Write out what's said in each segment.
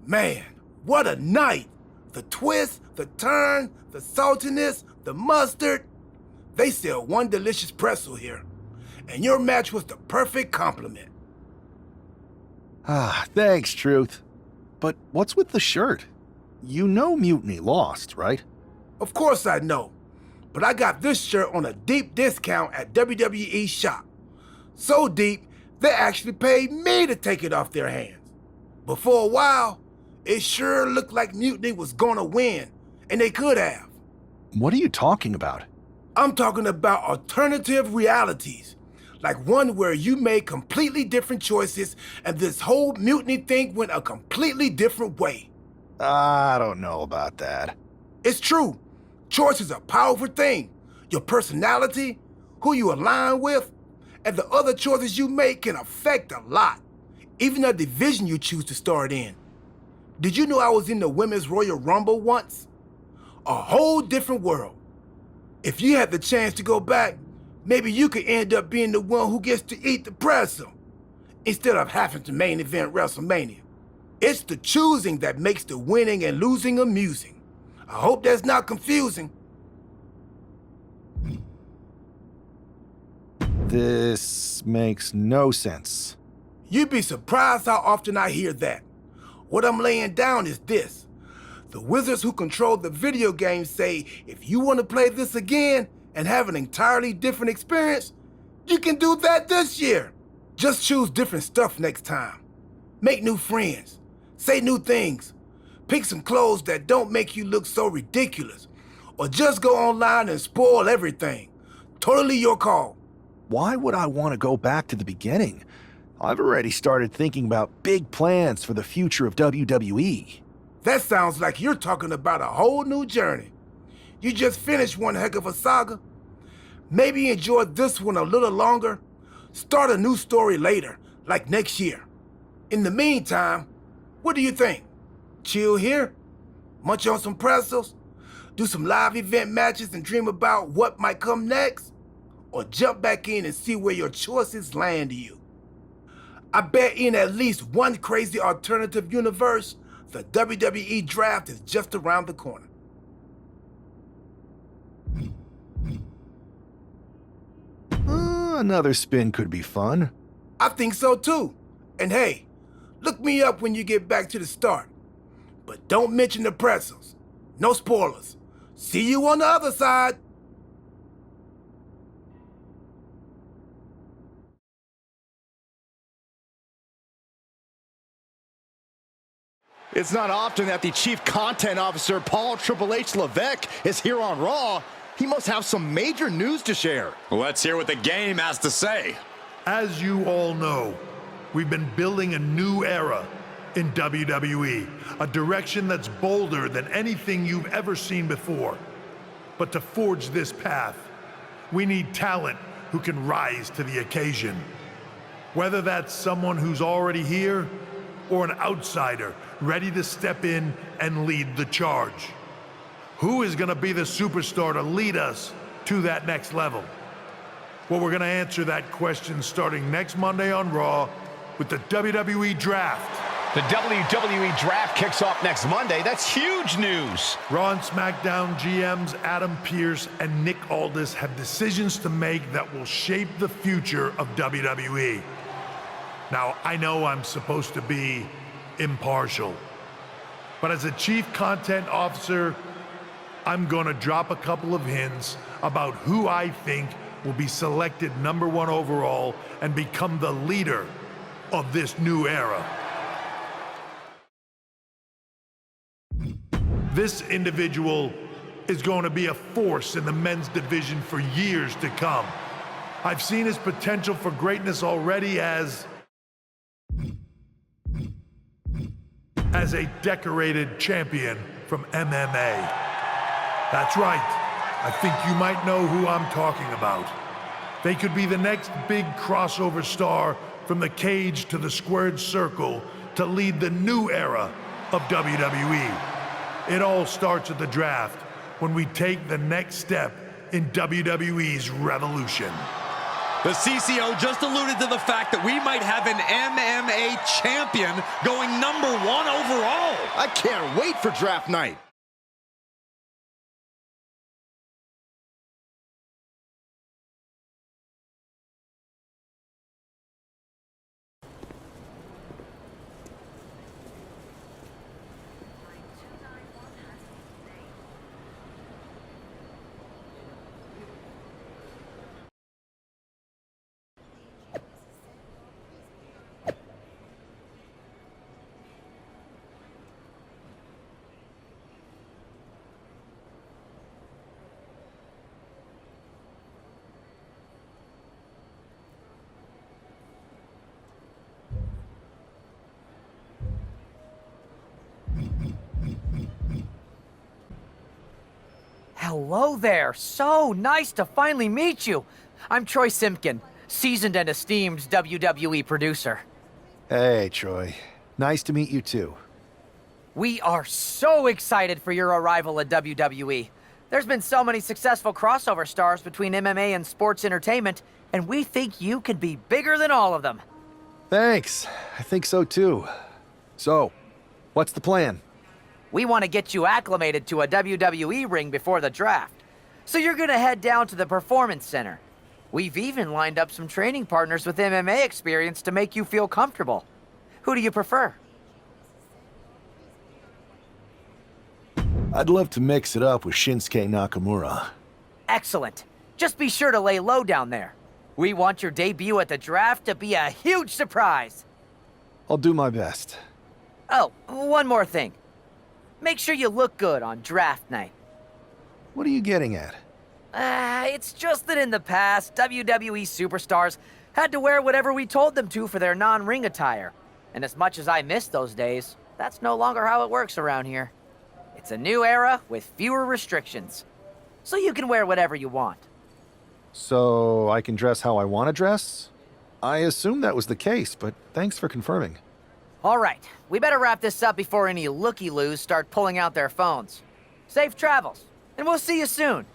Man, what a night! The twist, the turn, the saltiness, the mustard. They sell one delicious pretzel here. And your match was the perfect compliment. Ah, thanks, Truth. But what's with the shirt? You know Mutiny lost, right? Of course I know. But I got this shirt on a deep discount at WWE shop. So deep, they actually paid me to take it off their hands. But for a while, it sure looked like Mutiny was gonna win, and they could have. What are you talking about? I'm talking about alternative realities, like one where you made completely different choices and this whole Mutiny thing went a completely different way. I don't know about that. It's true. Choice is a powerful thing. Your personality, who you align with, and the other choices you make can affect a lot, even the division you choose to start in. Did you know I was in the Women's Royal Rumble once? A whole different world. If you had the chance to go back, maybe you could end up being the one who gets to eat the pretzel, instead of having to main event WrestleMania. It's the choosing that makes the winning and losing amusing. I hope that's not confusing. This makes no sense. You'd be surprised how often I hear that. What I'm laying down is this. The wizards who control the video game say if you want to play this again and have an entirely different experience, you can do that this year. Just choose different stuff next time. Make new friends. Say new things. Pick some clothes that don't make you look so ridiculous. Or just go online and spoil everything. Totally your call. Why would I want to go back to the beginning? I've already started thinking about big plans for the future of WWE. That sounds like you're talking about a whole new journey. You just finished one heck of a saga. Maybe enjoy this one a little longer. Start a new story later, like next year. In the meantime, what do you think? Chill here? Munch on some pretzels? Do some live event matches and dream about what might come next? Or jump back in and see where your choices land you? I bet in at least one crazy alternative universe, the WWE draft is just around the corner. Another spin could be fun. I think so too. And hey, look me up when you get back to the start. But don't mention the pretzels. No spoilers. See you on the other side. It's not often that the Chief Content Officer, Paul Triple H Levesque, is here on Raw. He must have some major news to share. Let's hear what the game has to say. As you all know, we've been building a new era in WWE, a direction that's bolder than anything you've ever seen before. But to forge this path, we need talent who can rise to the occasion. Whether that's someone who's already here or an outsider ready to step in and lead the charge. Who is going to be the superstar to lead us to that next level? Well, we're going to answer that question starting next Monday on Raw with the WWE Draft. The WWE Draft kicks off next Monday. That's huge news. Raw and SmackDown GMs Adam Pearce and Nick Aldis have decisions to make that will shape the future of WWE. Now, I know I'm supposed to be impartial, but as a Chief Content Officer, I'm gonna drop a couple of hints about who I think will be selected #1 overall and become the leader of this new era. This individual is going to be a force in the men's division for years to come. I've seen his potential for greatness already as a decorated champion from MMA. That's right. I think you might know who I'm talking about. They could be the next big crossover star from the cage to the squared circle to lead the new era of WWE. It all starts at the draft when we take the next step in WWE's revolution. The CCO just alluded to the fact that we might have an MMA champion going #1 overall. I can't wait for draft night. Hello there. So nice to finally meet you. I'm Troy Simpkin, seasoned and esteemed WWE producer. Hey, Troy. Nice to meet you too. We are so excited for your arrival at WWE. There's been so many successful crossover stars between MMA and sports entertainment, and we think you could be bigger than all of them. Thanks. I think so too. So, what's the plan? We want to get you acclimated to a WWE ring before the draft. So you're going to head down to the Performance Center. We've even lined up some training partners with MMA experience to make you feel comfortable. Who do you prefer? I'd love to mix it up with Shinsuke Nakamura. Excellent. Just be sure to lay low down there. We want your debut at the draft to be a huge surprise. I'll do my best. Oh, one more thing. Make sure you look good on draft night. What are you getting at? It's just that in the past, WWE superstars had to wear whatever we told them to for their non-ring attire. And as much as I miss those days, that's no longer how it works around here. It's a new era with fewer restrictions. So you can wear whatever you want. So I can dress how I want to dress? I assumed that was the case, but thanks for confirming. All right, we better wrap this up before any looky-loos start pulling out their phones. Safe travels, and we'll see you soon.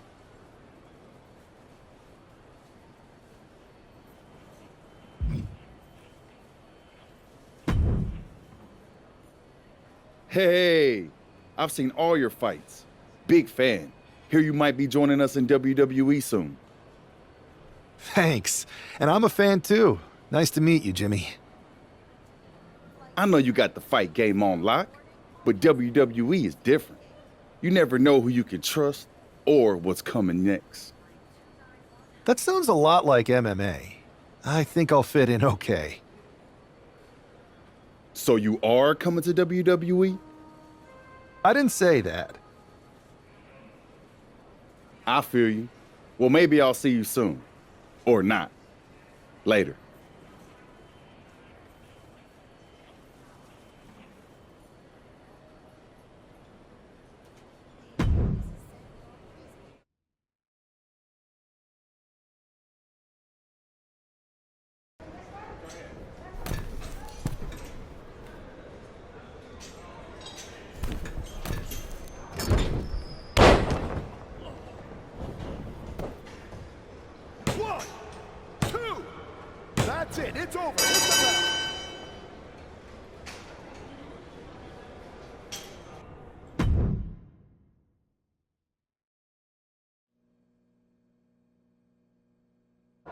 Hey, I've seen all your fights. Big fan. Hear you might be joining us in WWE soon. Thanks. And I'm a fan too. Nice to meet you, Jimmy. I know you got the fight game on lock, but WWE is different. You never know who you can trust or what's coming next. That sounds a lot like MMA. I think I'll fit in okay. So you are coming to WWE? I didn't say that. I feel you. Well, maybe I'll see you soon. Or not. Later. That's it. It's over. It's a wrap.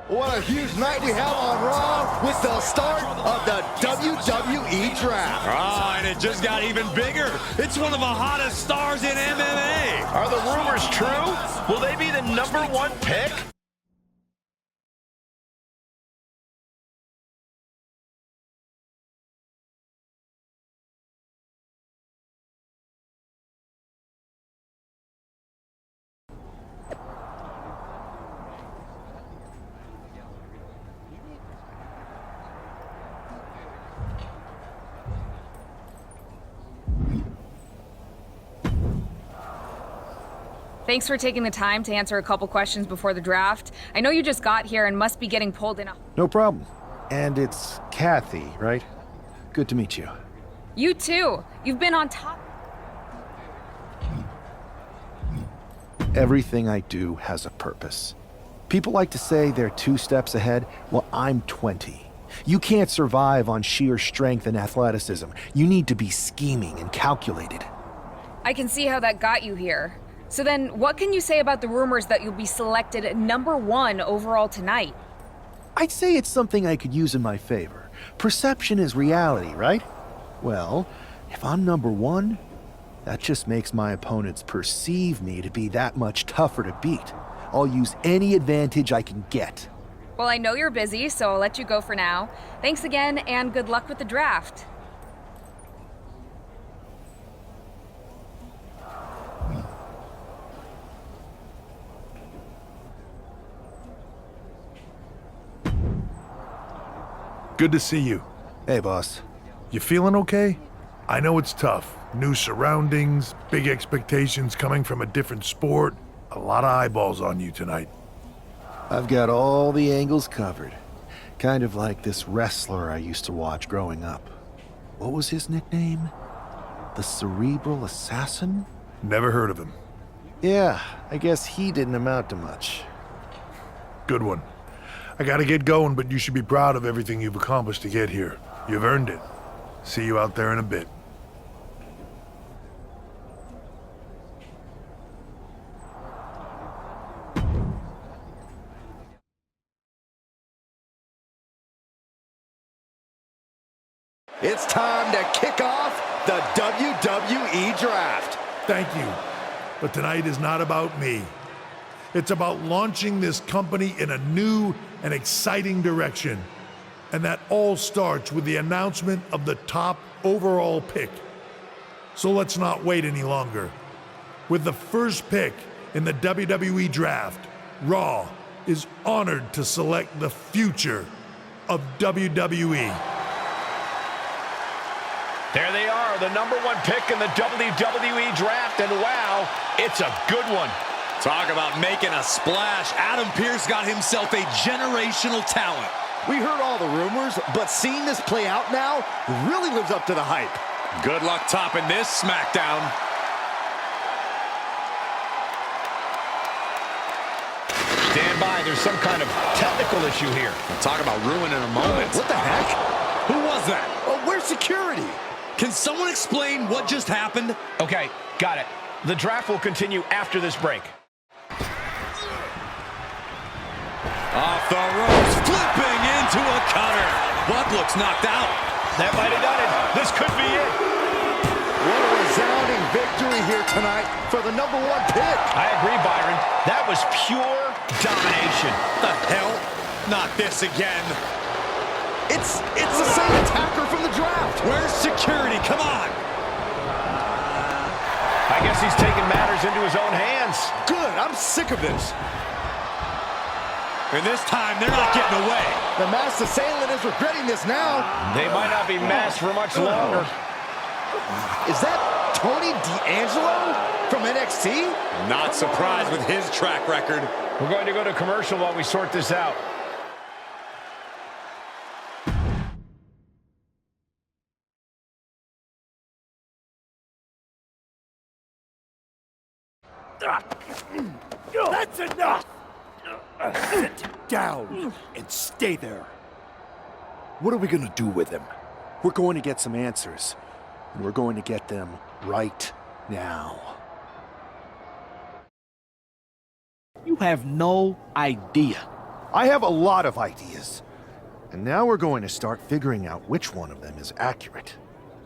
What a huge night we have on Raw with the start of the WWE Draft. Ah, and it just got even bigger. It's one of the hottest stars in MMA. Are the rumors true? Will they be the #1 pick? Thanks for taking the time to answer a couple questions before the draft. I know you just got here and must be getting pulled in a... No problem. And it's Kathy, right? Good to meet you. You too. You've been on top... Everything I do has a purpose. People like to say they're 2 steps ahead. Well, I'm 20. You can't survive on sheer strength and athleticism. You need to be scheming and calculated. I can see how that got you here. So then, what can you say about the rumors that you'll be selected #1 overall tonight? I'd say it's something I could use in my favor. Perception is reality, right? Well, if I'm #1, that just makes my opponents perceive me to be that much tougher to beat. I'll use any advantage I can get. Well, I know you're busy, so I'll let you go for now. Thanks again, and good luck with the draft. Good to see you. Hey, boss. You feeling okay? I know it's tough. New surroundings, big expectations coming from a different sport. A lot of eyeballs on you tonight. I've got all the angles covered. Kind of like this wrestler I used to watch growing up. What was his nickname? The Cerebral Assassin? Never heard of him. Yeah, I guess he didn't amount to much. Good one. I gotta get going, but you should be proud of everything you've accomplished to get here. You've earned it. See you out there in a bit. It's time to kick off the WWE Draft. Thank you. But tonight is not about me. It's about launching this company in a new and exciting direction. And that all starts with the announcement of the top overall pick. So let's not wait any longer. With the first pick in the WWE Draft, Raw is honored to select the future of WWE. There they are, the #1 pick in the WWE Draft, and wow, it's a good one. Talk about making a splash. Adam Pearce got himself a generational talent. We heard all the rumors, but seeing this play out now really lives up to the hype. Good luck topping this SmackDown. Stand by, there's some kind of technical issue here. Talk about ruining a moment. What the heck? Who was that? Oh, where's security? Can someone explain what just happened? Okay, got it. The draft will continue after this break. Off the ropes, flipping into a cutter. Buck looks knocked out. That might have done it. This could be it. What a resounding victory here tonight for the #1 pick. I agree, Byron. That was pure domination. The hell? Not this again. It's the same attacker from the draft. Where's security? Come on. I guess he's taking matters into his own hands. Good, I'm sick of this. And this time, they're not getting away. The masked assailant is regretting this now. They might not be masked for much longer. Is that Tony D'Angelo from NXT? Not surprised with his track record. We're going to go to commercial while we sort this out. That's enough! Sit down and stay there. What are we gonna do with him? We're going to get some answers, and we're going to get them right now. You have no idea. I have a lot of ideas. And now we're going to start figuring out which one of them is accurate.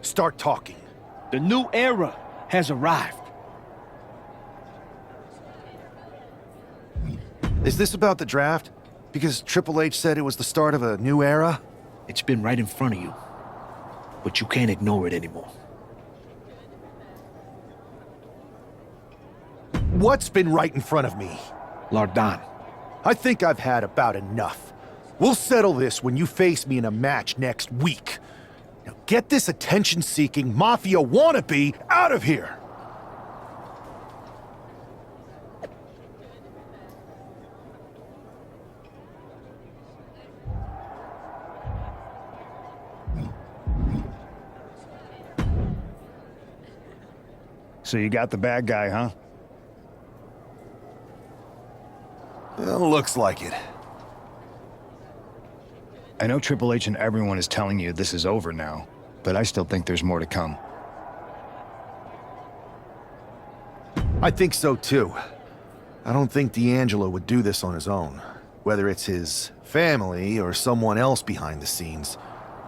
Start talking. The new era has arrived. Is this about the draft? Because Triple H said it was the start of a new era? It's been right in front of you, but you can't ignore it anymore. What's been right in front of me? Lardon. I think I've had about enough. We'll settle this when you face me in a match next week. Now get this attention-seeking mafia wannabe out of here! So you got the bad guy, huh? Well, looks like it. I know Triple H and everyone is telling you this is over now, but I still think there's more to come. I think so too. I don't think D'Angelo would do this on his own. Whether it's his family or someone else behind the scenes,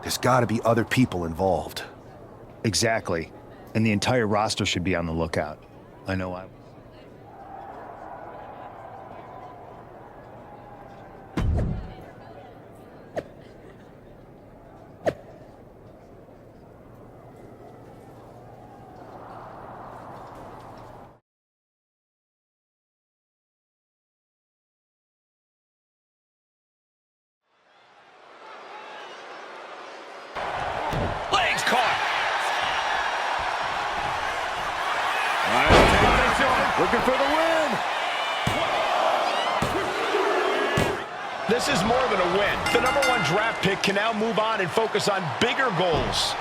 there's gotta be other people involved. Exactly. And the entire roster should be on the lookout. I know I... Legs caught. Looking for the win. This is more than a win. The #1 draft pick can now move on and focus on bigger goals.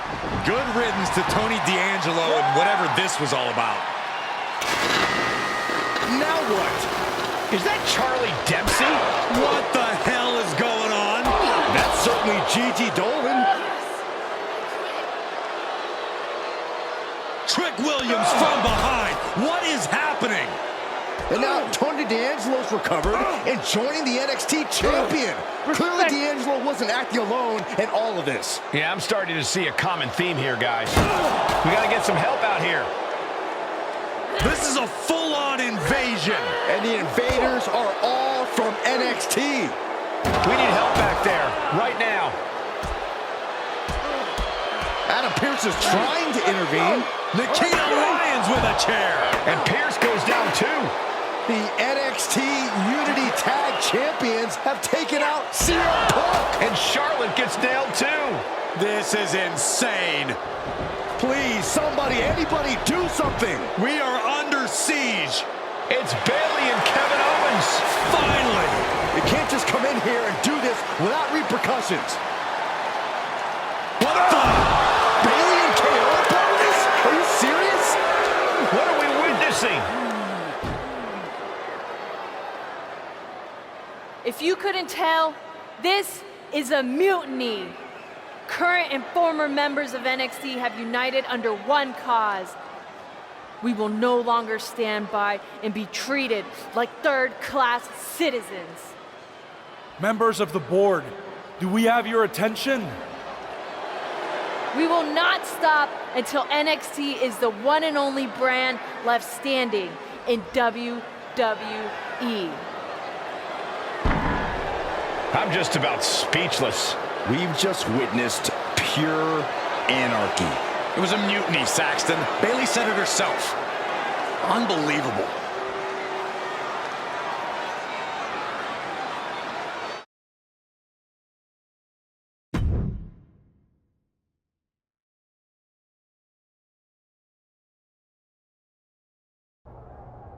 Good riddance to Tony D'Angelo and whatever this was all about. Now what? Is that Charlie Dempsey? What the hell is going on? That's certainly Gigi Dolan. Trick Williams from behind. What is happening? And now Tony D'Angelo's recovered and joining the NXT champion. Clearly D'Angelo wasn't acting alone in all of this. Yeah, I'm starting to see a common theme here, guys. We got to get some help out here. This is a full-on invasion. And the invaders are all from NXT. We need help back there, right now. Adam Pearce is trying to intervene. Nikita Lyons with a chair. And Pearce goes down too. The NXT Unity Tag Champions have taken out CM Punk. And Charlotte gets nailed too. This is insane. Please, somebody, anybody, do something. We are under siege. It's Bayley and Kevin Owens. Finally. You can't just come in here and do this without repercussions. What the? Bayley and KO about this? Are you serious? What are we witnessing? If you couldn't tell, this is a mutiny. Current and former members of NXT have united under one cause. We will no longer stand by and be treated like third-class citizens. Members of the board, do we have your attention? We will not stop until NXT is the one and only brand left standing in WWE. I'm just about speechless. We've just witnessed pure anarchy. It was a mutiny, Saxton. Bayley said it herself. Unbelievable.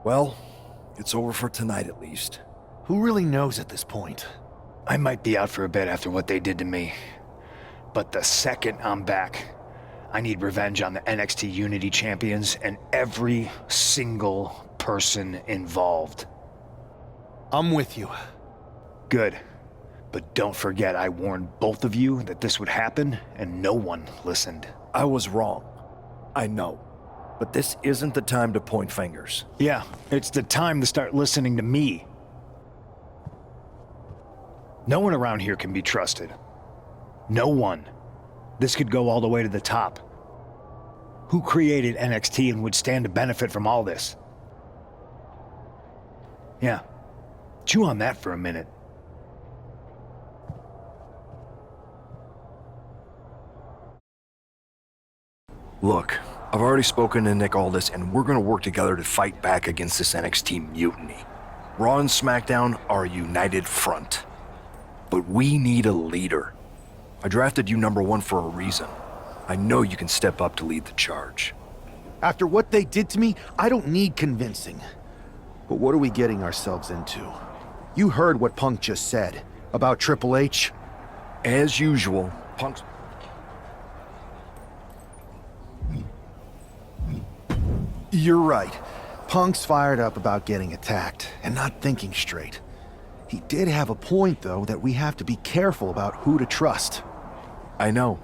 Well, it's over for tonight at least. Who really knows at this point? I might be out for a bit after what they did to me. But the second I'm back, I need revenge on the NXT Unity Champions and every single person involved. I'm with you. Good. But don't forget I warned both of you that this would happen, and no one listened. I was wrong. I know. But this isn't the time to point fingers. Yeah, it's the time to start listening to me. No one around here can be trusted. No one. This could go all the way to the top. Who created NXT and would stand to benefit from all this? Yeah. Chew on that for a minute. Look, I've already spoken to Nick Aldis, and we're gonna work together to fight back against this NXT mutiny. Raw and SmackDown are a united front. But we need a leader. I drafted you #1 for a reason. I know you can step up to lead the charge. After what they did to me, I don't need convincing. But what are we getting ourselves into? You heard what Punk just said about Triple H. As usual, Punk's... You're right. Punk's fired up about getting attacked and not thinking straight. He did have a point, though, that we have to be careful about who to trust. I know.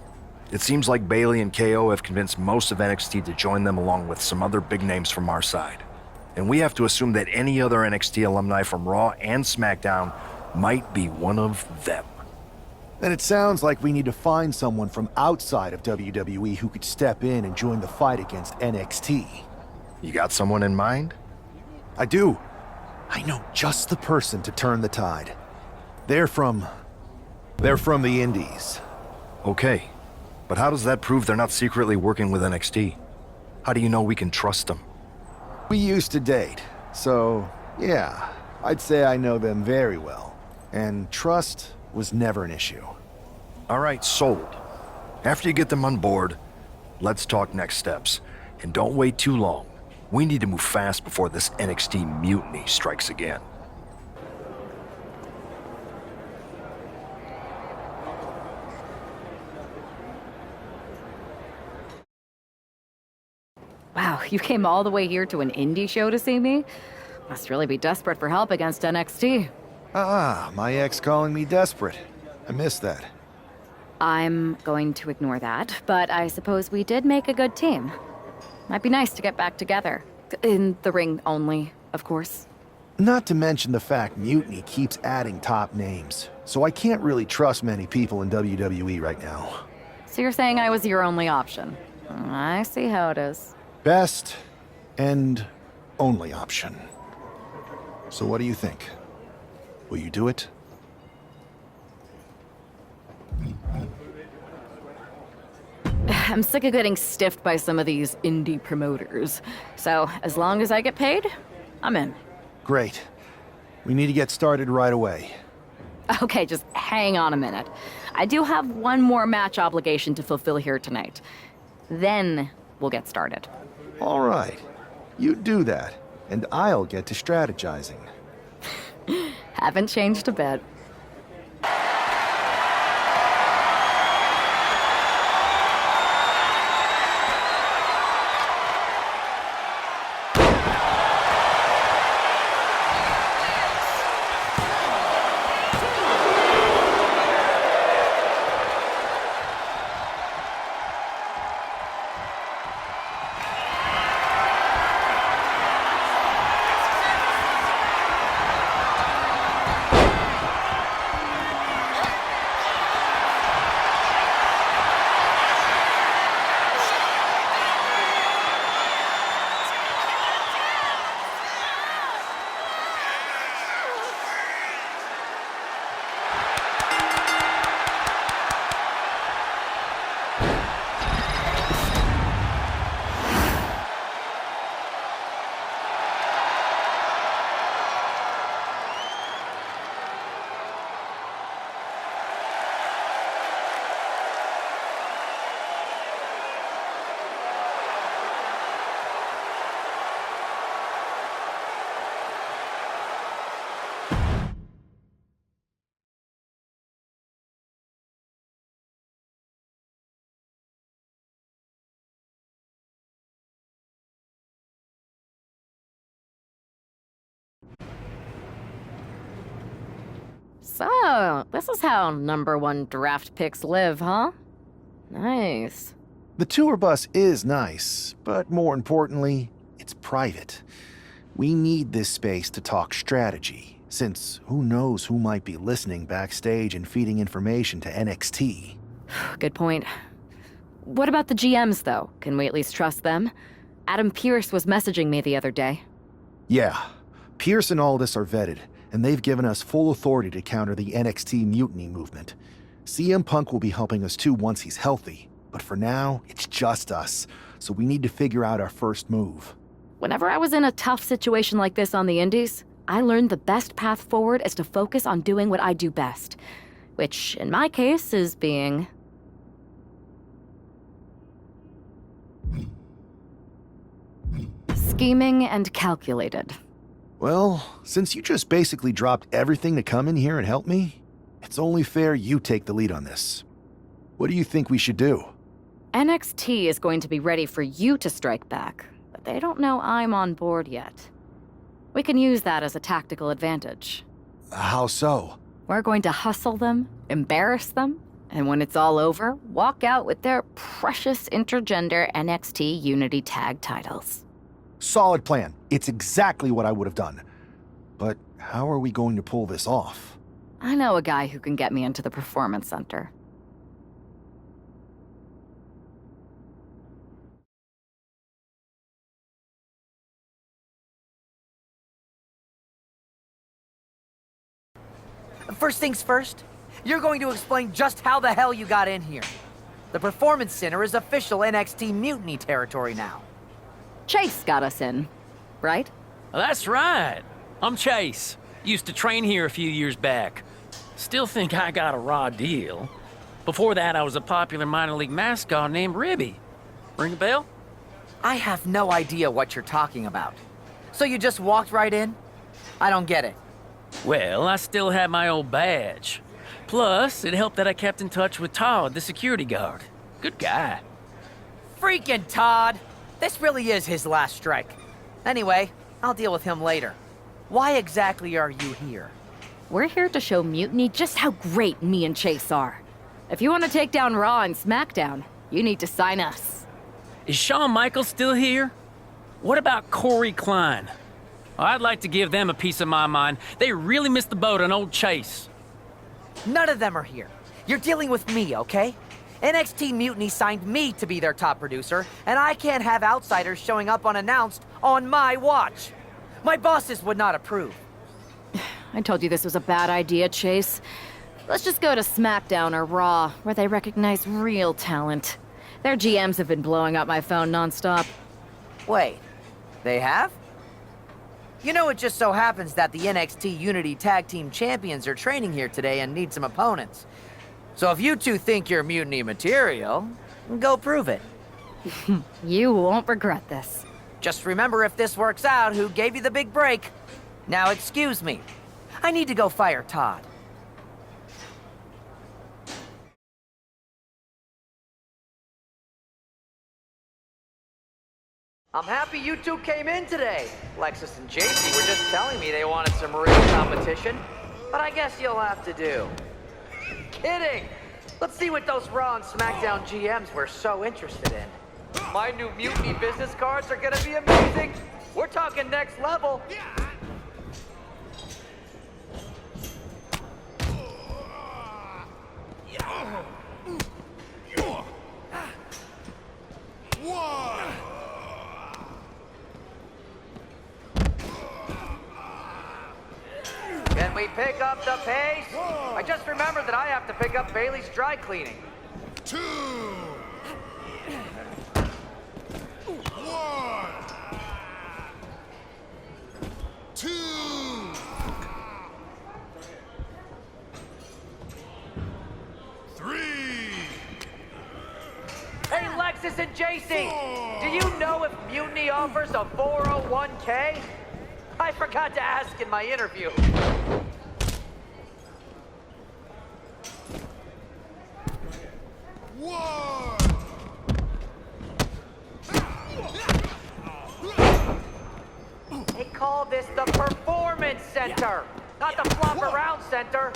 It seems like Bailey and KO have convinced most of NXT to join them along with some other big names from our side. And we have to assume that any other NXT alumni from Raw and SmackDown might be one of them. Then it sounds like we need to find someone from outside of WWE who could step in and join the fight against NXT. You got someone in mind? I do. I know just the person to turn the tide. They're from the Indies. Okay, but how does that prove they're not secretly working with NXT? How do you know we can trust them? We used to date, so yeah, I'd say I know them very well. And trust was never an issue. All right, sold. After you get them on board, let's talk next steps. And don't wait too long. We need to move fast before this NXT mutiny strikes again. Wow, you came all the way here to an indie show to see me? Must really be desperate for help against NXT. My ex calling me desperate. I missed that. I'm going to ignore that, but I suppose we did make a good team. Might be nice to get back together. In the ring only, of course. Not to mention the fact Mutiny keeps adding top names, so I can't really trust many people in WWE right now. So you're saying I was your only option? I see how it is. Best and only option. So what do you think? Will you do it? I'm sick of getting stiffed by some of these indie promoters. So, as long as I get paid, I'm in. Great. We need to get started right away. Okay, just hang on a minute. I do have one more match obligation to fulfill here tonight. Then we'll get started. All right. You do that, and I'll get to strategizing. Haven't changed a bit. So, this is how #1 draft picks live, huh? Nice. The tour bus is nice, but more importantly, it's private. We need this space to talk strategy, since who knows who might be listening backstage and feeding information to NXT. Good point. What about the GMs, though? Can we at least trust them? Adam Pearce was messaging me the other day. Yeah, Pierce and Aldis are vetted, and they've given us full authority to counter the NXT mutiny movement. CM Punk will be helping us too once he's healthy, but for now, it's just us, so we need to figure out our first move. Whenever I was in a tough situation like this on the Indies, I learned the best path forward is to focus on doing what I do best, which, in my case, is being... scheming and calculated. Well, since you just basically dropped everything to come in here and help me, it's only fair you take the lead on this. What do you think we should do? NXT is going to be ready for you to strike back, but they don't know I'm on board yet. We can use that as a tactical advantage. How so? We're going to hustle them, embarrass them, and when it's all over, walk out with their precious intergender NXT Unity Tag titles. Solid plan. It's exactly what I would have done. But how are we going to pull this off? I know a guy who can get me into the Performance Center. First things first, you're going to explain just how the hell you got in here. The Performance Center is official NXT Mutiny territory now. Chase got us in, right? That's right. I'm Chase. Used to train here a few years back. Still think I got a raw deal. Before that, I was a popular minor league mascot named Ribby. Ring a bell? I have no idea what you're talking about. So you just walked right in? I don't get it. Well, I still had my old badge. Plus, it helped that I kept in touch with Todd, the security guard. Good guy. Freaking Todd! This really is his last strike. Anyway, I'll deal with him later. Why exactly are you here? We're here to show Mutiny just how great me and Chase are. If you want to take down Raw and SmackDown, you need to sign us. Is Shawn Michaels still here? What about Corey Klein? I'd like to give them a piece of my mind. They really missed the boat on old Chase. None of them are here. You're dealing with me, okay? NXT Mutiny signed me to be their top producer, and I can't have outsiders showing up unannounced on my watch. My bosses would not approve. I told you this was a bad idea, Chase. Let's just go to SmackDown or Raw, where they recognize real talent. Their GMs have been blowing up my phone nonstop. Wait, they have? You know, it just so happens that the NXT Unity Tag Team Champions are training here today and need some opponents. So if you two think you're Mutiny material, go prove it. You won't regret this. Just remember, if this works out, who gave you the big break. Now excuse me. I need to go fire Todd. I'm happy you two came in today. Lexus and JC were just telling me they wanted some real competition, but I guess you'll have to do. Kidding! Let's see what those Raw and SmackDown GMs were so interested in. My new Mutiny business cards are gonna be amazing. We're talking next level. Can we pick up the pace? I just remembered that I have to pick up Bailey's dry cleaning. 2, 1, 2. Hey, Lexus and JC, do you know if Mutiny offers a 401k? I forgot to ask in my interview. They call this the Performance Center, not the Flop Around Center.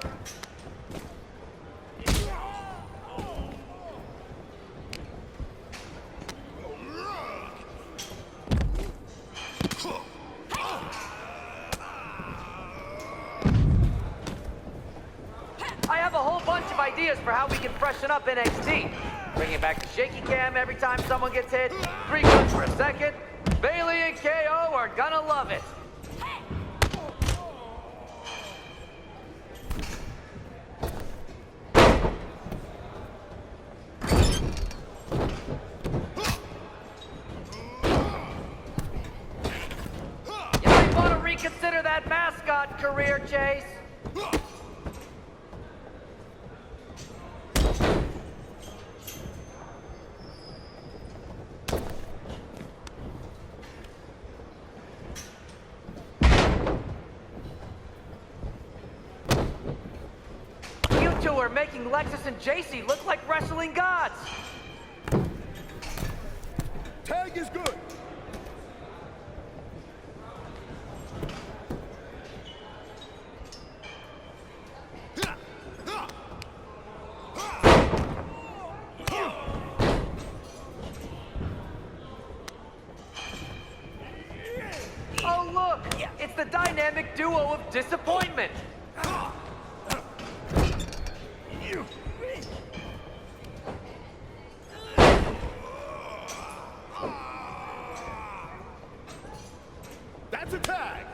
I have a whole bunch of ideas for how we can freshen up NXT. Bringing back the shaky cam every time someone gets hit. 3 guns for a second. Bailey and KO are gonna love it. You might want to reconsider that mascot career, Chase. You two are making Lexus and JC look like wrestling gods. Tag is good. It's the dynamic duo of disappointment. That's a tag.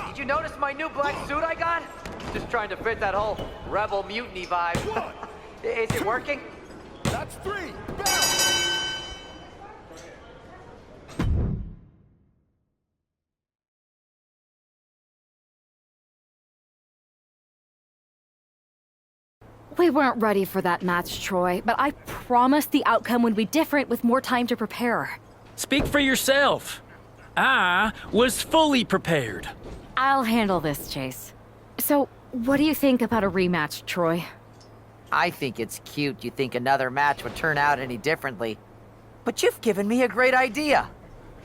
Did you notice my new black suit I got? Just trying to fit that whole rebel mutiny vibe. Is it working? That's 3. Bounce. We weren't ready for that match, Troy, but I promised the outcome would be different with more time to prepare. Speak for yourself. I was fully prepared. I'll handle this, Chase. So, what do you think about a rematch, Troy? I think it's cute you think another match would turn out any differently. But you've given me a great idea.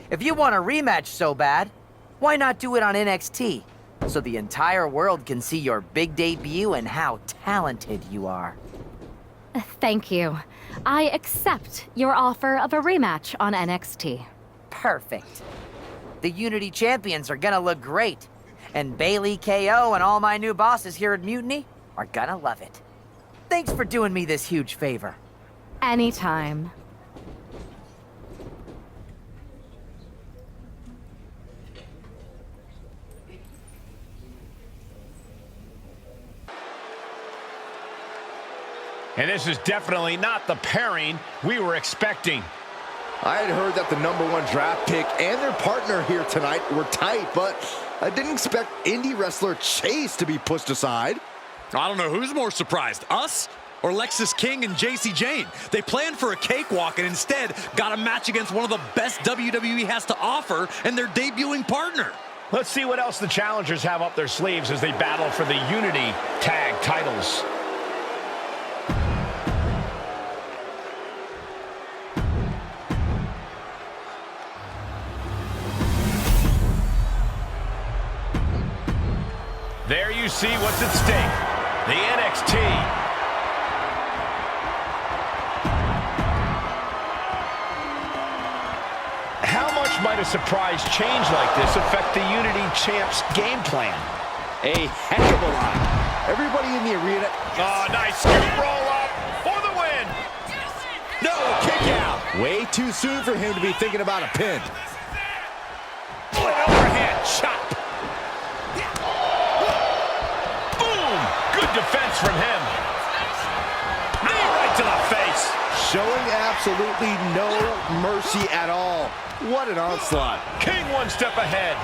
If you want a rematch so bad, why not do it on NXT? So the entire world can see your big debut and how talented you are. Thank you. I accept your offer of a rematch on NXT. Perfect. The Unity Champions are gonna look great. And Bailey, KO, and all my new bosses here at Mutiny are gonna love it. Thanks for doing me this huge favor. Anytime. And this is definitely not the pairing we were expecting. I had heard that the #1 draft pick and their partner here tonight were tight, but I didn't expect indie wrestler Chase to be pushed aside. I don't know who's more surprised, us or Lexis King and JC Jane. They planned for a cakewalk and instead got a match against one of the best WWE has to offer and their debuting partner. Let's see what else the challengers have up their sleeves as they battle for the Unity Tag titles. There you see what's at stake. The NXT. How much might a surprise change like this affect the Unity Champs' game plan? A heck of a lot. Everybody in the arena. Oh, nice scoop roll up for the win. No, kick out. Way too soon for him to be thinking about a pin. Oh, an overhand chop. Good defense from him. Knee right to the face. Showing absolutely no mercy at all. What an onslaught. King one step ahead.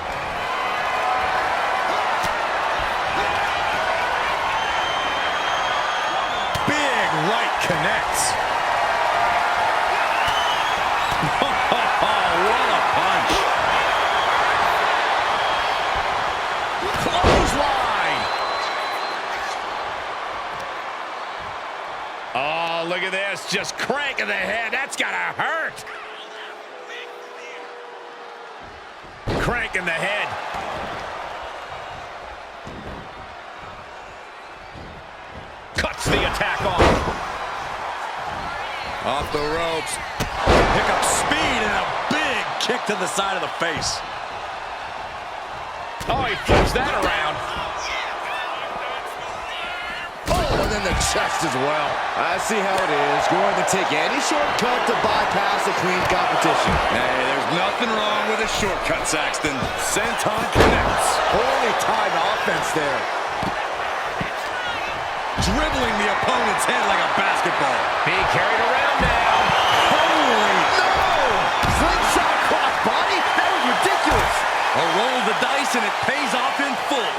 Big right connects. What a punch. Clothesline. Oh, look at this. Just cranking the head. That's gotta hurt. Cranking the head. Cuts the attack off. Off the ropes. Pick up speed and a big kick to the side of the face. Oh, he flips that around. Oh, and then the chest as well. I see how it is. Going to take any shortcut to bypass a clean competition. Hey, there's nothing wrong with a shortcut, Saxton. Senton connects. Holy time offense there. Dribbling the opponent's head like a basketball. Being carried around now. Holy no! Slingshot cross body? That was ridiculous. A roll of the dice and it pays off in full.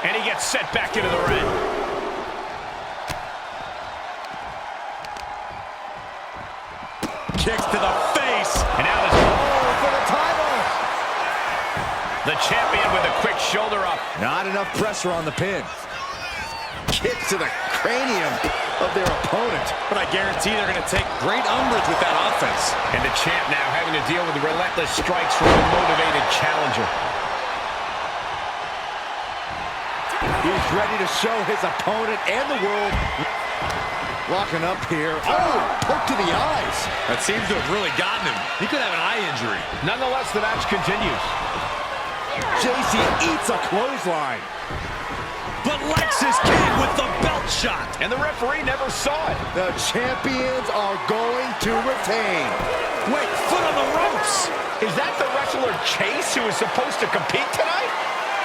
And he gets set back into the ring. Kicks to the face. And now this for the title. The champion with a quick shoulder up. Not enough pressure on the pin. Kick to the cranium of their opponent. But I guarantee they're going to take great umbrage with that offense. And the champ now having to deal with the relentless strikes from a motivated challenger. He's ready to show his opponent and the world. Locking up here. Oh, hook to the eyes. That seems to have really gotten him. He could have an eye injury. Nonetheless, the match continues. JC eats a clothesline. But Lexis King with the belt shot. And the referee never saw it. The champions are going to retain. Wait, foot on the ropes. Is that the wrestler Chase who is supposed to compete tonight?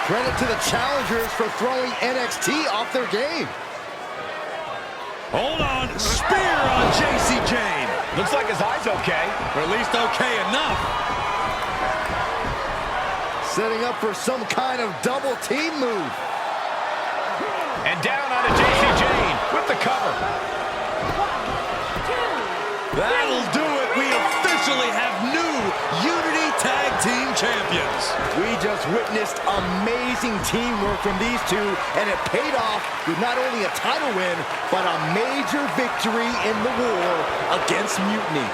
Credit to the challengers for throwing NXT off their game. Hold on. Spear on JC Jane. Looks like his eye's okay. Or at least okay enough. Setting up for some kind of double team move. And down onto JC Jane with the cover. That'll do it. We officially have new Unity Tag Team Champions. We just witnessed amazing teamwork from these two, and it paid off with not only a title win, but a major victory in the war against Mutiny.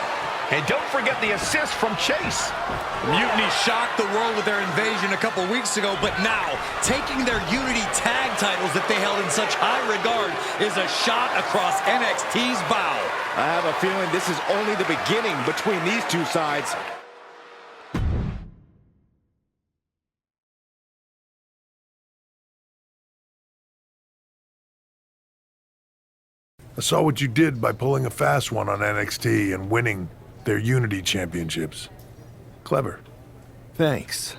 And don't forget the assist from Chase. Mutiny shocked the world with their invasion a couple weeks ago, but now, taking their Unity Tag titles that they held in such high regard is a shot across NXT's bow. I have a feeling this is only the beginning between these two sides. I saw what you did by pulling a fast one on NXT and winning their Unity Championships. Clever. Thanks.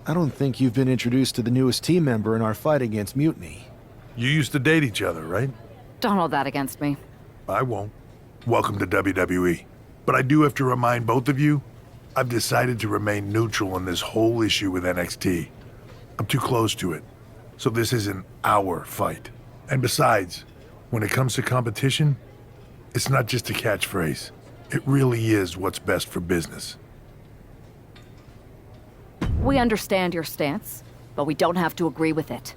I don't think you've been introduced to the newest team member in our fight against Mutiny. You used to date each other, right? Don't hold that against me. I won't. Welcome to WWE. But I do have to remind both of you, I've decided to remain neutral in this whole issue with NXT. I'm too close to it, so this isn't our fight. And besides, when it comes to competition, it's not just a catchphrase. It really is what's best for business. We understand your stance, but we don't have to agree with it.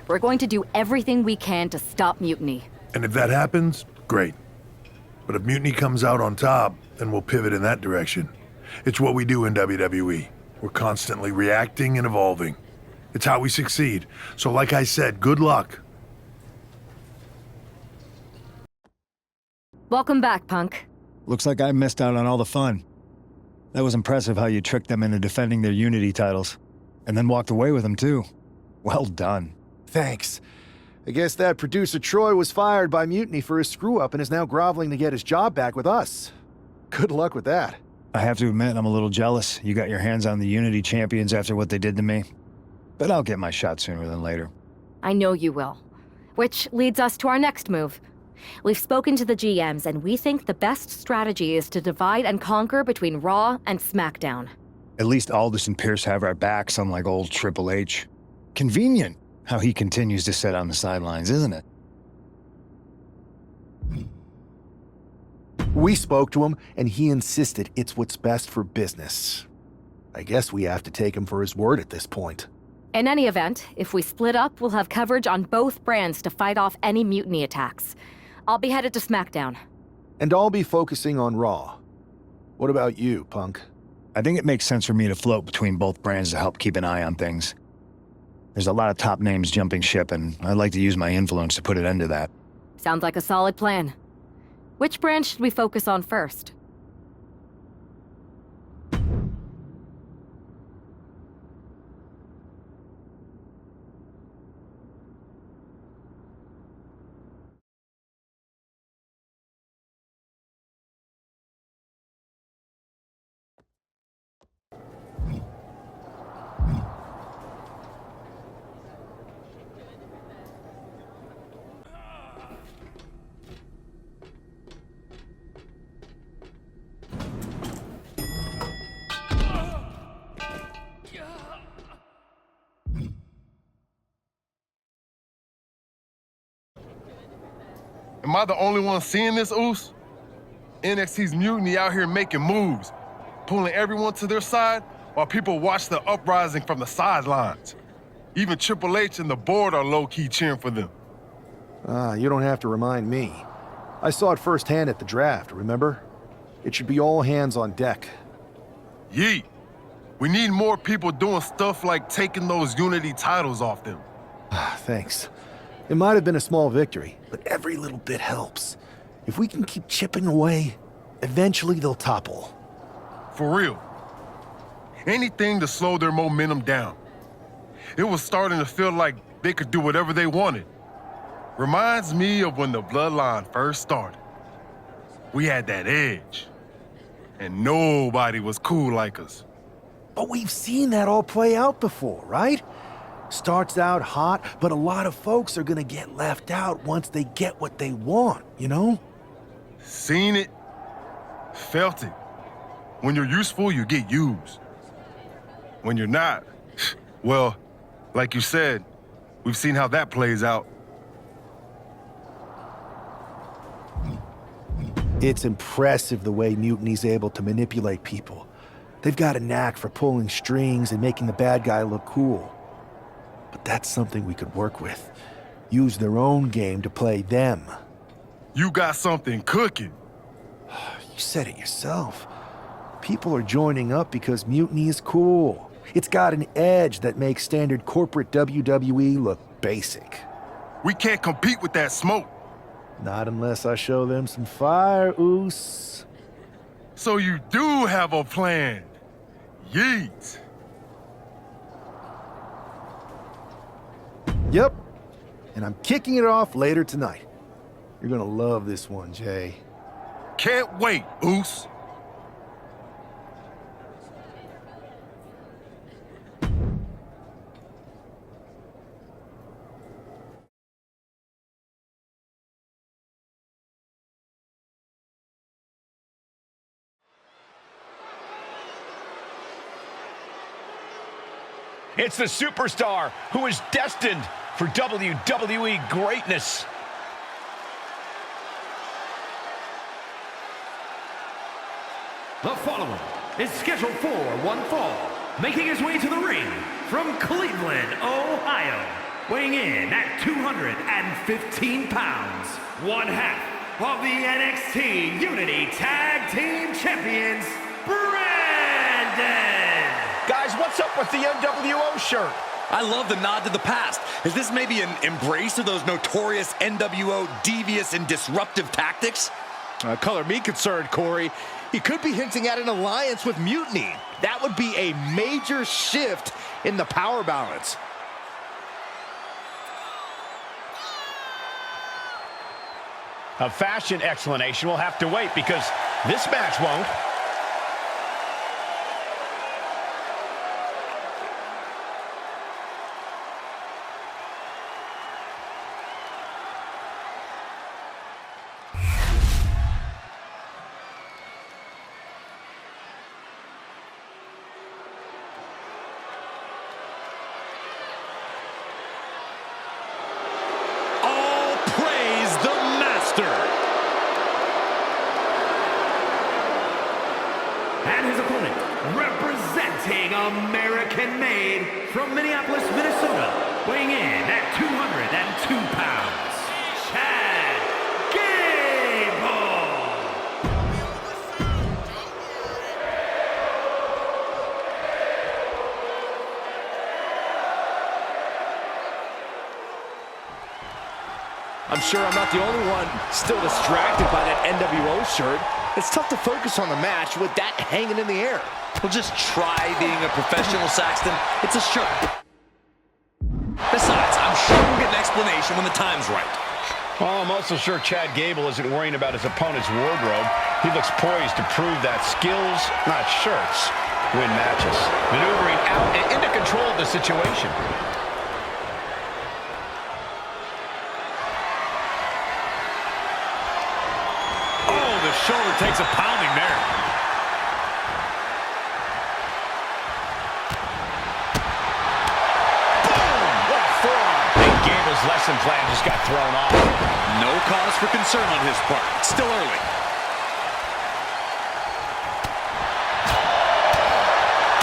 We're going to do everything we can to stop Mutiny. And if that happens, great. But if Mutiny comes out on top, then we'll pivot in that direction. It's what we do in WWE. We're constantly reacting and evolving. It's how we succeed. So like I said, good luck. Welcome back, Punk. Looks like I missed out on all the fun. That was impressive how you tricked them into defending their Unity titles. And then walked away with them, too. Well done. Thanks. I guess that producer Troy was fired by Mutiny for his screw-up and is now groveling to get his job back with us. Good luck with that. I have to admit, I'm a little jealous. You got your hands on the Unity champions after what they did to me. But I'll get my shot sooner than later. I know you will. Which leads us to our next move. We've spoken to the GMs, and we think the best strategy is to divide and conquer between Raw and SmackDown. At least Aldous and Pierce have our backs, unlike old Triple H. Convenient how he continues to sit on the sidelines, isn't it? We spoke to him, and he insisted it's what's best for business. I guess we have to take him for his word at this point. In any event, if we split up, we'll have coverage on both brands to fight off any Mutiny attacks. I'll be headed to SmackDown. And I'll be focusing on Raw. What about you, Punk? I think it makes sense for me to float between both brands to help keep an eye on things. There's a lot of top names jumping ship, and I'd like to use my influence to put an end to that. Sounds like a solid plan. Which brand should we focus on first? Am I the only one seeing this, Oos? NXT's Mutiny out here making moves, pulling everyone to their side while people watch the uprising from the sidelines. Even Triple H and the board are low-key cheering for them. You don't have to remind me. I saw it firsthand at the draft, remember? It should be all hands on deck. Yeet. We need more people doing stuff like taking those Unity titles off them. Thanks. It might have been a small victory, but every little bit helps. If we can keep chipping away, eventually they'll topple. For real. Anything to slow their momentum down. It was starting to feel like they could do whatever they wanted. Reminds me of when the Bloodline first started. We had that edge. And nobody was cool like us. But we've seen that all play out before, right? Starts out hot, but a lot of folks are gonna get left out once they get what they want, you know? Seen it, felt it. When you're useful, you get used. When you're not, well, like you said, we've seen how that plays out. It's impressive the way Mutiny's able to manipulate people. They've got a knack for pulling strings and making the bad guy look cool. But that's something we could work with. Use their own game to play them. You got something cooking. You said it yourself. People are joining up because Mutiny is cool. It's got an edge that makes standard corporate WWE look basic. We can't compete with that smoke. Not unless I show them some fire, Oos. So you do have a plan. Yeet. Yep. And I'm kicking it off later tonight. You're gonna love this one, Jay. Can't wait, Oos. It's the superstar who is destined for WWE greatness. The following is scheduled for one fall, making his way to the ring from Cleveland, Ohio, weighing in at 215 pounds, one half of the NXT Unity Tag Team Champions, Brandon. Guys, what's up with the NWO shirt? I love the nod to the past. Is this maybe an embrace of those notorious NWO devious and disruptive tactics? Color me concerned, Corey. He could be hinting at an alliance with Mutiny. That would be a major shift in the power balance. A fashion explanation will have to wait because this match won't. And his opponent, representing American-made from Minneapolis, Minnesota, weighing in at 202 pounds, Chad Gable. I'm sure I'm not the only one still distracted by that NWO shirt. It's tough to focus on the match with that hanging in the air. Well, just try being a professional, Saxton. It's a shirt. Besides, I'm sure we'll get an explanation when the time's right. Well, I'm also sure Chad Gable isn't worrying about his opponent's wardrobe. He looks poised to prove that skills, not shirts, win matches. Maneuvering out and into control of the situation. Shoulder takes a pounding there. Boom! What a forearm. And Gable's lesson plan just got thrown off. No cause for concern on his part. It's still early.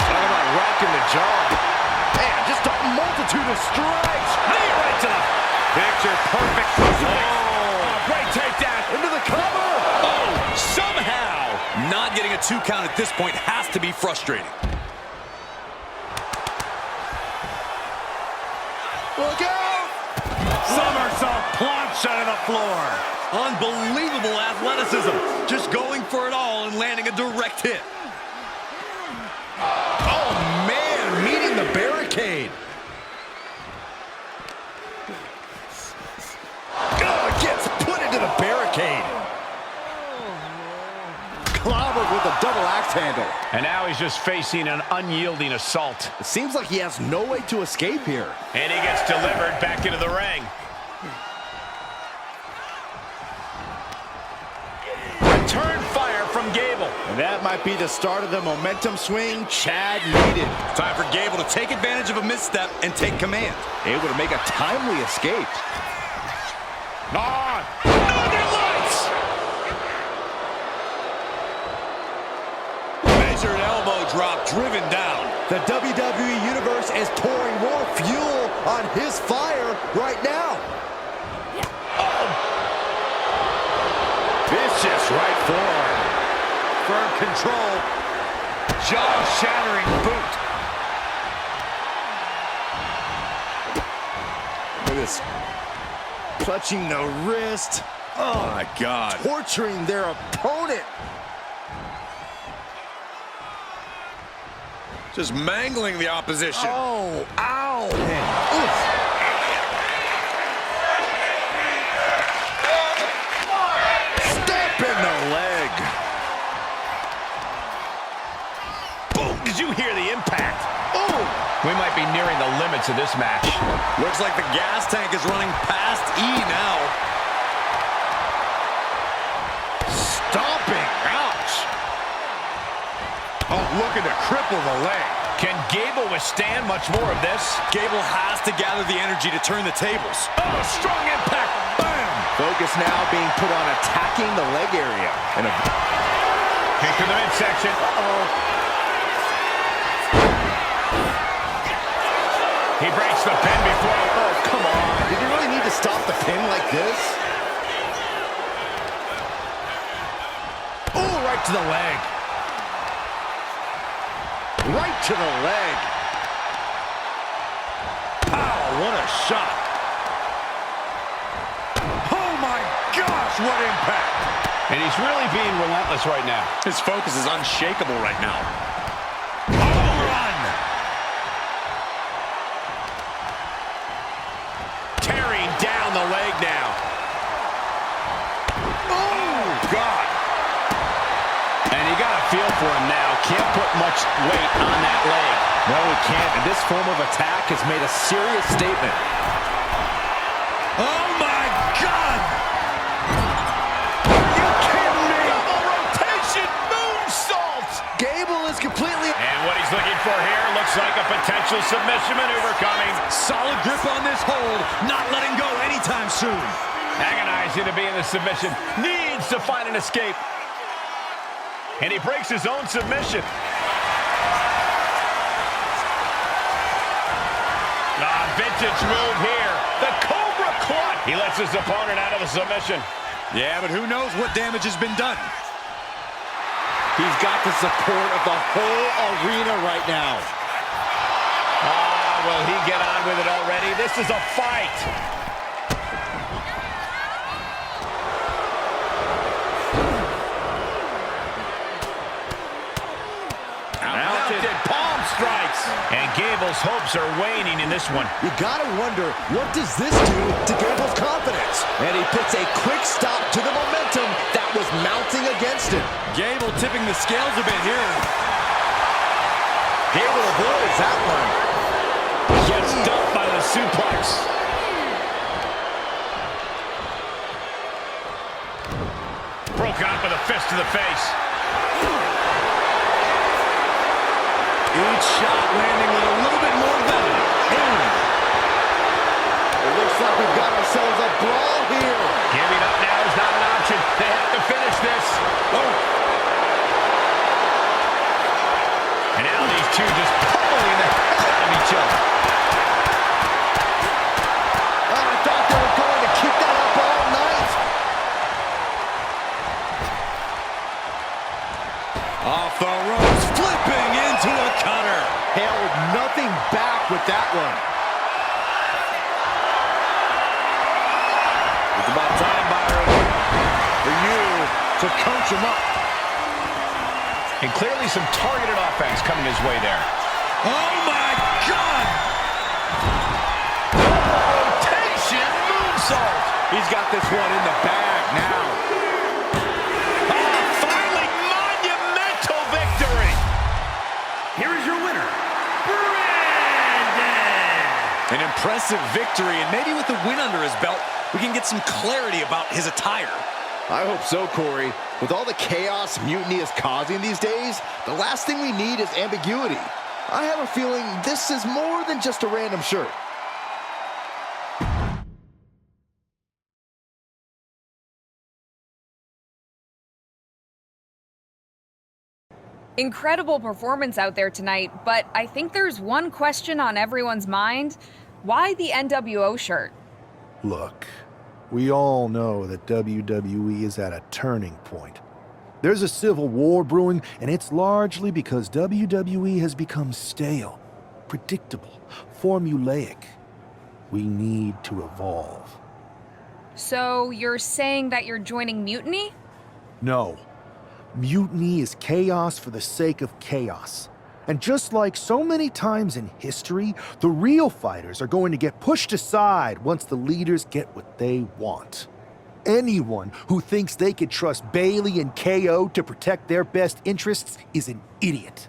Talk about rocking the jaw. Man, just a multitude of strikes. Knee right to the picture perfect result. 2 count at this point has to be frustrating. Look out! Somersault plunge out of the floor. Unbelievable athleticism. Just going for it all and landing a direct hit. Oh, man, meeting the barricade. Oh, gets put into the barricade. Clobbered with a double axe handle. And now he's just facing an unyielding assault. It seems like he has no way to escape here. And he gets delivered back into the ring. Return fire from Gable. And that might be the start of the momentum swing Chad needed. Time for Gable to take advantage of a misstep and take command. Able to make a timely escape. On! Northern Lights! Measured elbow drop driven down. The WWE Universe is pouring more fuel on his fire right now. Vicious right forearm. Firm control. Jaw-shattering boot. Look at this. Clutching the wrist. Oh my God. Torturing their opponent. Just mangling the opposition. Oh, ow. Oof. In the leg. Boom! Did you hear the impact? Oh! We might be nearing the limits of this match. Looks like the gas tank is running past E now. Stomping. Ouch. Oh, looking to cripple the leg. Can Gable withstand much more of this? Gable has to gather the energy to turn the tables. Oh, strong impact. Bam! Focus now being put on attacking the leg area. And a kick to the midsection. Uh-oh. He breaks the pin before. Oh, come on. Did you really need to stop the pin like this? Oh, right to the leg. Right to the leg. Oh, what a shot. Gosh, what impact! And he's really being relentless right now. His focus is unshakable right now. Home run! Tearing down the leg now. Oh, God! And you got a feel for him now. Can't put much weight on that leg. No, he can't. And this form of attack has made a serious statement. Oh, my God! Completely. And what he's looking for here looks like a potential submission maneuver coming. Solid grip on this hold, not letting go anytime soon. Agonizing to be in the submission, needs to find an escape. And he breaks his own submission. Vintage move here. The Cobra Clutch. He lets his opponent out of the submission. Yeah, but who knows what damage has been done. He's got the support of the whole arena right now. Will he get on with it already? This is a fight. Mounted palm strikes. And Gable's hopes are waning in this one. You gotta wonder, what does this do to Gable's confidence? And he puts a quick stop to the momentum that was mounting against him. Gable tipping the scales a bit here. Gable avoids that one. Gets dumped by the suplex. Broken up with a fist to the face. Each shot landing with a little bit more venom. It looks like we've got ourselves a brawl here. Giving up now is not an option. They have to finish this. Oh. And now these two just pummeling the hell out of each other. Oh, I thought they were going to keep that up all night. Oh, with that one. It's about time, Byron, for you to coach him up. And clearly some targeted offense coming his way there. Oh, my God! Rotation moonsault. He's got this one in the bag now. Oh, finally, monumental victory. Here is your winner, Brandon. An impressive victory, and maybe with the win under his belt, we can get some clarity about his attire. I hope so, Corey. With all the chaos Mutiny is causing these days, the last thing we need is ambiguity. I have a feeling this is more than just a random shirt. Incredible performance out there tonight, but I think there's one question on everyone's mind. Why the NWO shirt? Look, we all know that WWE is at a turning point. There's a civil war brewing, and it's largely because WWE has become stale, predictable, formulaic. We need to evolve. So you're saying that you're joining Mutiny? No. Mutiny is chaos for the sake of chaos. And just like so many times in history, the real fighters are going to get pushed aside once the leaders get what they want. Anyone who thinks they can trust Bailey and KO to protect their best interests is an idiot.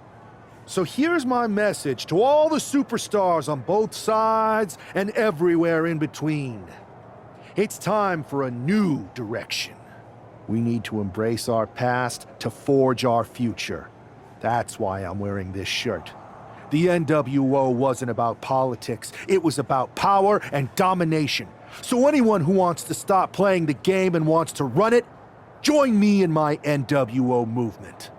So here's my message to all the superstars on both sides and everywhere in between. It's time for a new direction. We need to embrace our past to forge our future. That's why I'm wearing this shirt. The NWO wasn't about politics. It was about power and domination. So anyone who wants to stop playing the game and wants to run it, join me in my NWO movement.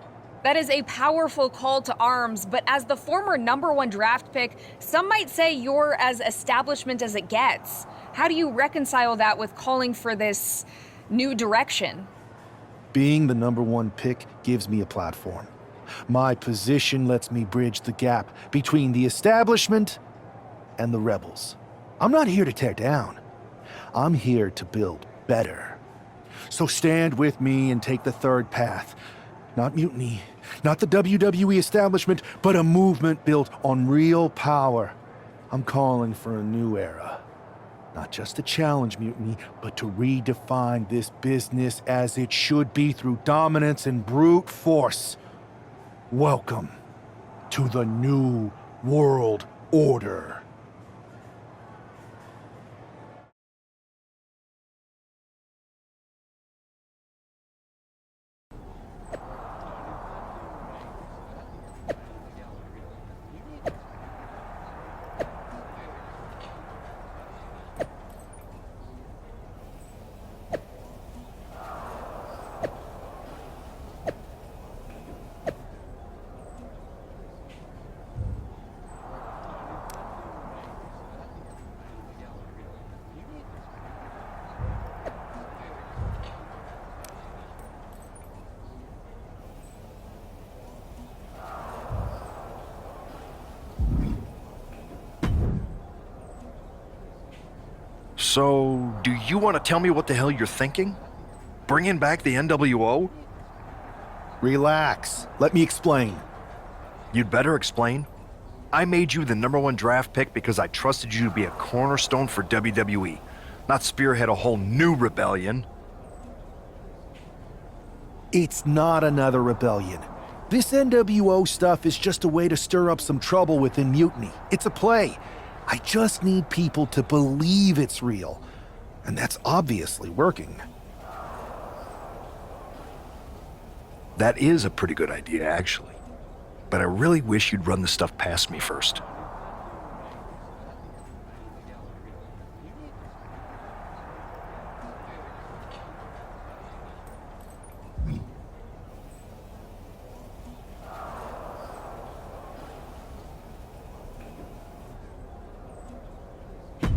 That is a powerful call to arms, but as the former #1 draft pick, some might say you're as establishment as it gets. How do you reconcile that with calling for this new direction? Being the #1 pick gives me a platform. My position lets me bridge the gap between the establishment and the rebels. I'm not here to tear down. I'm here to build better. So stand with me and take the third path. Not mutiny, not the WWE establishment, but a movement built on real power. I'm calling for a new era. Not just to challenge mutiny, but to redefine this business as it should be through dominance and brute force. Welcome to the New World Order. So, do you want to tell me what the hell you're thinking? Bringing back the NWO? Relax. Let me explain. You'd better explain. I made you the #1 draft pick because I trusted you to be a cornerstone for WWE, not spearhead a whole new rebellion. It's not another rebellion. This NWO stuff is just a way to stir up some trouble within Mutiny. It's a play. I just need people to believe it's real. And that's obviously working. That is a pretty good idea, actually. But I really wish you'd run the stuff past me first.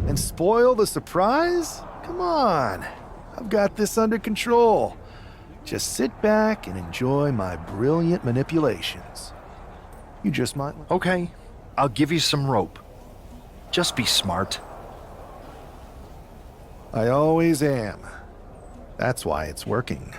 And spoil the surprise? Come on. I've got this under control. Just sit back and enjoy my brilliant manipulations. You just might... Okay, I'll give you some rope. Just be smart. I always am. That's why it's working.